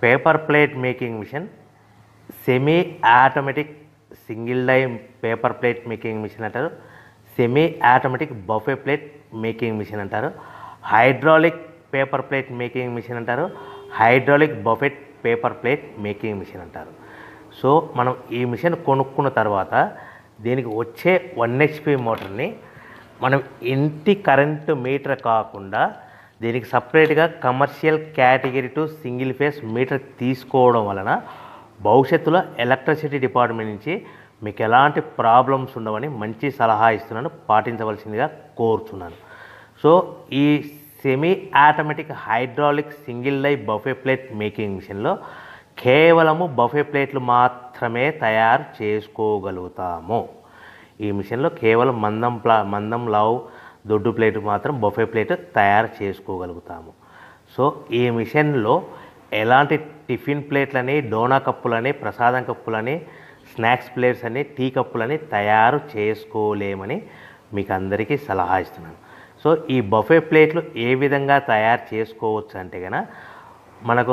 Paper plate making machine, semi automatic single die paper plate making machine అంటారు, semi automatic buffet plate making machine అంటారు, hydraulic paper plate making machine అంటారు, hydraulic buffet paper plate making machine అంటారు. So మనం ఈ machine కొనుక్కున్న తర్వాత దీనికి వచ్చే 1 HP మోటార్ని మనం ఇంటి కరెంటు మీటర్ కాకుండా దీనికి సపరేట్గా commercial category to single phase metre తీసుకోవడం వలన భవిష్యత్తులో ఎలక్ట్రిసిటీ డిపార్ట్మెంట్ నుంచి మీకు ఎలాంటి ప్రాబ్లమ్స్ ఉండవని మంచి సలహా ఇస్తున్నాను, పాటించవలసిందిగా కోరుతున్నాను. సో ఈ semi automatic hydraulic single die buffet plate making మిషన్లో కేవలము బఫే ప్లేట్లు మాత్రమే తయారు చేసుకోగలుగుతాము. ఈ మిషన్లో కేవలం మందం లావు దొడ్డు ప్లేట్ మాత్రం బఫే ప్లేట్ తయారు చేసుకోగలుగుతాము. సో ఈ మిషన్లో ఎలాంటి టిఫిన్ ప్లేట్లని, డోనా కప్పులని, ప్రసాదం కప్పులని, స్నాక్స్ ప్లేట్స్ అని, టీ కప్పులని తయారు చేసుకోలేమని మీకు అందరికీ సలహా ఇస్తున్నాను. సో ఈ బఫే ప్లేట్లు ఏ విధంగా తయారు చేసుకోవచ్చు అంటే కనుక మనకు